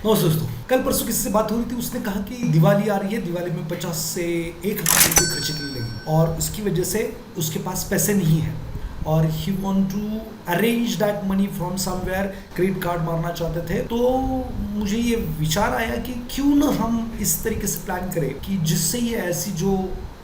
नमस्ते दोस्तों, कल परसों किसी से बात हो रही थी। उसने कहा कि दिवाली आ रही है, दिवाली में 50 से 1,00,000 रुपये खर्चे के लिए लगी और उसकी वजह से उसके पास पैसे नहीं है और ही want to arrange that money from somewhere, credit card मारना चाहते थे। तो मुझे ये विचार आया कि क्यों ना हम इस तरीके से प्लान करें कि जिससे ये ऐसी जो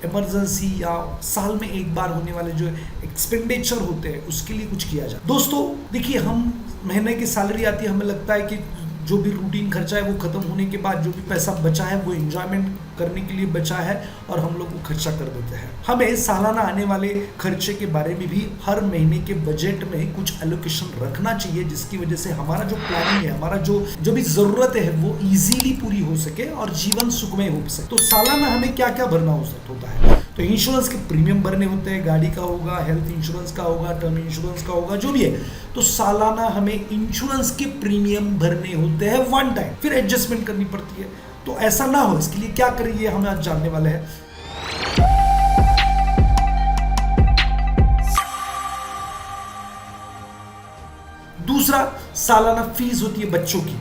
इमरजेंसी या साल में एक बार होने वाले जो एक्सपेंडिचर होते हैं उसके लिए कुछ किया जाए। दोस्तों देखिए, हम महीने की सैलरी आती है, हमें लगता है कि जो भी रूटीन खर्चा है वो खत्म होने के बाद जो भी पैसा बचा है वो एंजॉयमेंट करने के लिए बचा है और हम लोग वो खर्चा कर देते हैं। हमें सालाना आने वाले खर्चे के बारे में भी हर महीने के बजट में कुछ एलोकेशन रखना चाहिए, जिसकी वजह से हमारा जो प्लानिंग है, हमारा जो भी जरूरत है वो इजीली पूरी हो सके और जीवन सुखमय हो सके। तो सालाना हमें क्या क्या भरना होता है? तो इंश्योरेंस के प्रीमियम भरने होते हैं, गाड़ी का होगा, हेल्थ इंश्योरेंस का होगा, टर्म इंश्योरेंस का होगा, जो भी है। तो सालाना हमें इंश्योरेंस के प्रीमियम भरने होते हैं वन टाइम, फिर एडजस्टमेंट करनी पड़ती है। तो ऐसा ना हो, इसके लिए क्या करिए हम आज जानने वाले हैं। दूसरा, सालाना फीस होती है बच्चों की।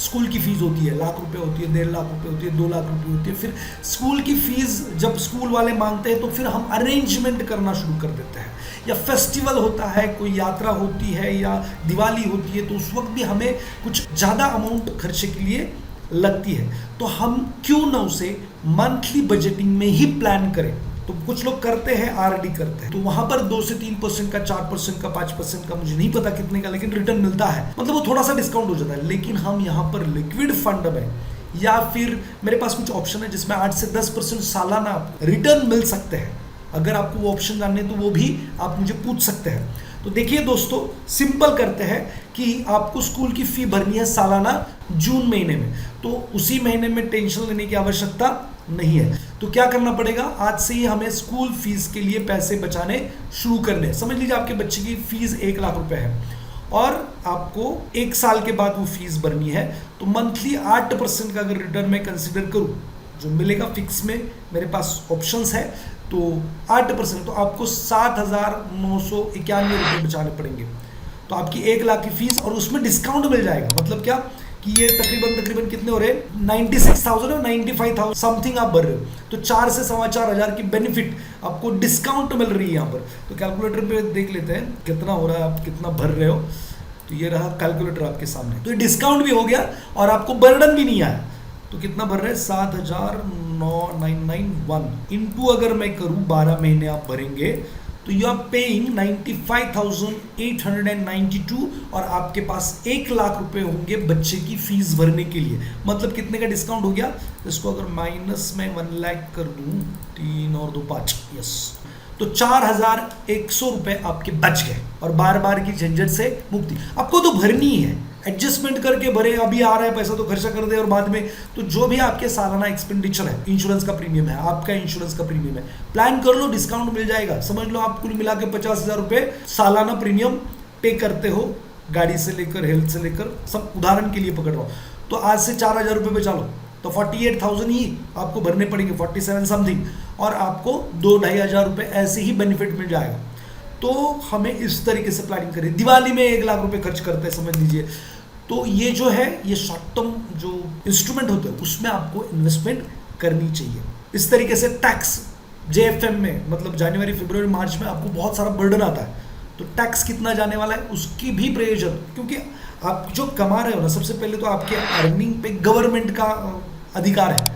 स्कूल की फीस होती है, लाख रुपए होती है, 1.5 लाख रुपए होती है, 2 लाख रुपए होती है। फिर स्कूल की फीस जब स्कूल वाले मांगते हैं तो फिर हम अरेंजमेंट करना शुरू कर देते हैं। या फेस्टिवल होता है, कोई यात्रा होती है या दिवाली होती है, तो उस वक्त भी हमें कुछ ज़्यादा अमाउंट खर्चे के लिए लगती है। तो हम क्यों ना उसे मंथली बजटिंग में ही प्लान करें। तो कुछ लोग करते हैं, आरडी करते हैं, तो वहां पर 2 से 3% का, 4% का, 5% का, मुझे नहीं पता कितने का, लेकिन रिटर्न मिलता है। मतलब वो थोड़ा सा डिस्काउंट हो जाता है। लेकिन हम यहाँ पर लिक्विड फंड में या फिर मेरे पास कुछ ऑप्शन है जिसमें 8 से 10% सालाना रिटर्न मिल सकते हैं। अगर आपको वो ऑप्शन जानने तो वो भी आप मुझे पूछ सकते हैं। तो देखिए दोस्तों, सिंपल करते हैं कि आपको स्कूल की फी भरनी है सालाना जून महीने में, तो उसी महीने में टेंशन लेने की आवश्यकता नहीं है। तो क्या करना पड़ेगा, आज से ही हमें स्कूल फीस के लिए पैसे बचाने शुरू करने हैं। समझ लीजिए आपके बच्चे की फीस 1 लाख रुपए है और आपको 1 साल के बाद वो फीस भरनी है। तो मंथली 8% का अगर रिटर्न में कंसिडर करूँ, जो मिलेगा फिक्स में मेरे पास ऑप्शंस है, तो 8%, तो आपको 7,991 रुपये बचाने पड़ेंगे। तो आपकी 1 लाख की फीस और उसमें डिस्काउंट मिल जाएगा। मतलब क्या कि ये तकरीबन कितने हो रहे हैं, 96,000 और 95,000 समथिंग आप भर रहे हो। तो 4 से 4,500 की बेनिफिट आपको डिस्काउंट मिल रही है यहाँ पर। तो कैलकुलेटर पे देख लेते हैं कितना हो रहा है, आप कितना भर रहे हो। तो ये रहा कैलकुलेटर आपके सामने। तो ये डिस्काउंट भी हो गया और आपको बर्डन भी नहीं आया। तो कितना भर रहे हैं, 7,991 इंटू अगर मैं करूं 12 महीने आप भरेंगे तो यू आर पेइंग 95,892 और आपके पास 1 लाख रुपए होंगे बच्चे की फीस भरने के लिए। मतलब कितने का डिस्काउंट हो गया, इसको अगर माइनस में 1 लाख कर दूं, 3 और 2 5, यस, तो 4,100 रुपए आपके बच गए और बार बार की झंझट से मुक्ति। आपको तो भरनी ही है, एडजस्टमेंट करके भरे, अभी आ रहा है पैसा तो खर्चा कर दे और बाद में। तो जो भी आपके सालाना एक्सपेंडिचर है, इंश्योरेंस का प्रीमियम है, आपका इंश्योरेंस का प्रीमियम है, प्लान कर लो, डिस्काउंट मिल जाएगा। समझ लो आप कुल मिला के 50,000 रुपए सालाना प्रीमियम पे करते हो, गाड़ी से लेकर हेल्थ से लेकर सब, उदाहरण के लिए पकड़ रहा हूँ। तो आज से 4,000 रुपये बचा लो तो 48,000 ही आपको भरने पड़ेंगे, 47 समथिंग, और आपको 2-2,500 रुपये ऐसे ही बेनिफिट मिल जाएगा। तो हमें इस तरीके से प्लानिंग करें। दिवाली में 1 लाख रुपए खर्च करते हैं, समझ लीजिए। तो ये जो है, ये शॉर्ट टर्म जो इंस्ट्रूमेंट होते हैं उसमें आपको इन्वेस्टमेंट करनी चाहिए। इस तरीके से टैक्स जेएफएम में, मतलब जनवरी फरवरी मार्च में आपको बहुत सारा बर्डन आता है। तो टैक्स कितना जाने वाला है उसकी भी प्रयोजन, क्योंकि आप जो कमा रहे हो ना, सबसे पहले तो आपके अर्निंग पे गवर्नमेंट का अधिकार है।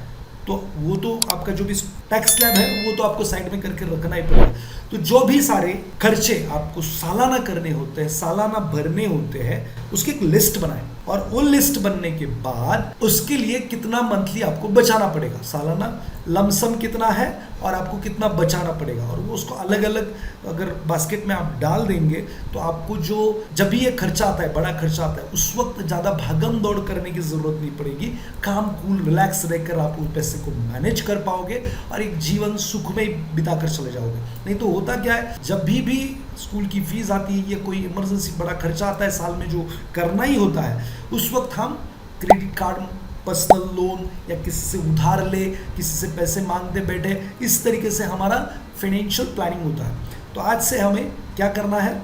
तो वो तो आपका जो भी टैक्स स्लैब है वो तो आपको साइड में करके रखना ही पड़ेगा। तो जो भी सारे खर्चे आपको सालाना करने होते हैं, सालाना भरने होते हैं, उसकी एक लिस्ट बनाएं और वो लिस्ट बनने के बाद उसके लिए कितना मंथली आपको बचाना पड़ेगा, सालाना लमसम कितना है और आपको कितना बचाना पड़ेगा, और वो उसको अलग अलग अगर बास्केट में आप डाल देंगे तो आपको जो जब भी ये खर्चा आता है, बड़ा खर्चा आता है, उस वक्त ज़्यादा भागम दौड़ करने की ज़रूरत नहीं पड़ेगी। काम कूल रिलैक्स रहकर आप उस पैसे को मैनेज कर पाओगे और एक जीवन सुख में बिता कर चले जाओगे। नहीं तो होता क्या है, जब भी स्कूल की फीस आती है या कोई इमरजेंसी बड़ा खर्चा आता है साल में जो करना ही होता है, उस वक्त हम क्रेडिट कार्ड, पर्सनल लोन या किसी से उधार ले, किसी से पैसे मांगते बैठे, इस तरीके से हमारा फाइनेंशियल प्लानिंग होता है। तो आज से हमें क्या करना है,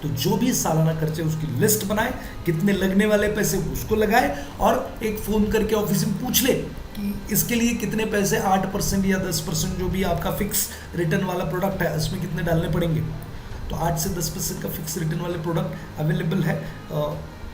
तो जो भी सालाना खर्चे उसकी लिस्ट बनाए, कितने लगने वाले पैसे उसको लगाए, और एक फ़ोन करके ऑफिस में पूछ ले कि इसके लिए कितने पैसे, 8% या 10% जो भी आपका फिक्स रिटर्न वाला प्रोडक्ट है उसमें कितने डालने पड़ेंगे। तो 8 से 10% का फिक्स रिटर्न वाले प्रोडक्ट अवेलेबल है।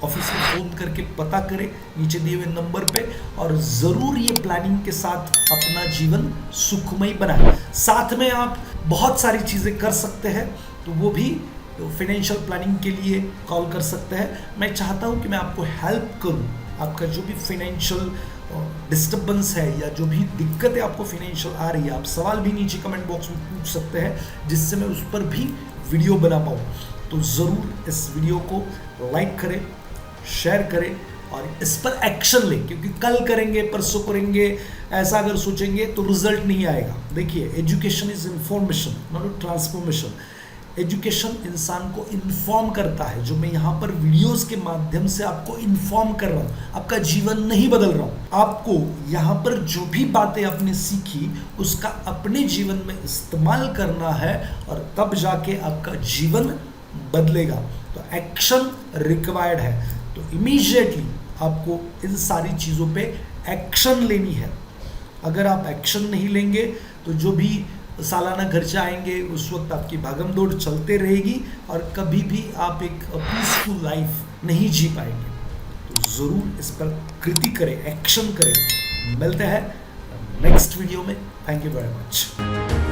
ऑफिस में फ़ोन करके पता करें नीचे दिए हुए नंबर पे, और ज़रूर ये प्लानिंग के साथ अपना जीवन सुखमय बनाएं। साथ में आप बहुत सारी चीज़ें कर सकते हैं, तो वो भी फाइनेंशियल प्लानिंग के लिए कॉल कर सकते हैं। मैं चाहता हूँ कि मैं आपको हेल्प करूँ, आपका जो भी फाइनेंशियल डिस्टर्बेंस है या जो भी दिक्कतें आपको फाइनेंशियल आ रही है, आप सवाल भी नीचे कमेंट बॉक्स में पूछ सकते हैं, जिससे मैं उस पर भी वीडियो बना पाऊँ। तो ज़रूर इस वीडियो को लाइक करें, शेयर करें और इस पर एक्शन लें, क्योंकि कल करेंगे परसों करेंगे ऐसा अगर सोचेंगे तो रिजल्ट नहीं आएगा। देखिए, education is information not transformation. Education इंसान को इन्फॉर्म करता है, जो मैं यहाँ पर वीडियोस के माध्यम से आपको इन्फॉर्म कर रहा हूँ, आपका जीवन नहीं बदल रहा हूँ। आपको यहाँ पर जो भी बातें आपने सीखी उसका अपने जीवन में इस्तेमाल करना है, और तब जाके आपका जीवन बदलेगा। तो एक्शन रिक्वायर्ड है, तो इमीडिएटली आपको इन सारी चीज़ों पे एक्शन लेनी है। अगर आप एक्शन नहीं लेंगे तो जो भी सालाना खर्चे आएंगे उस वक्त आपकी भागम दौड़ चलते रहेगी, और कभी भी आप एक पीसफुल लाइफ नहीं जी पाएंगे। तो ज़रूर इस पर कृति करें, एक्शन करें। मिलते हैं नेक्स्ट वीडियो में। Thank you very much.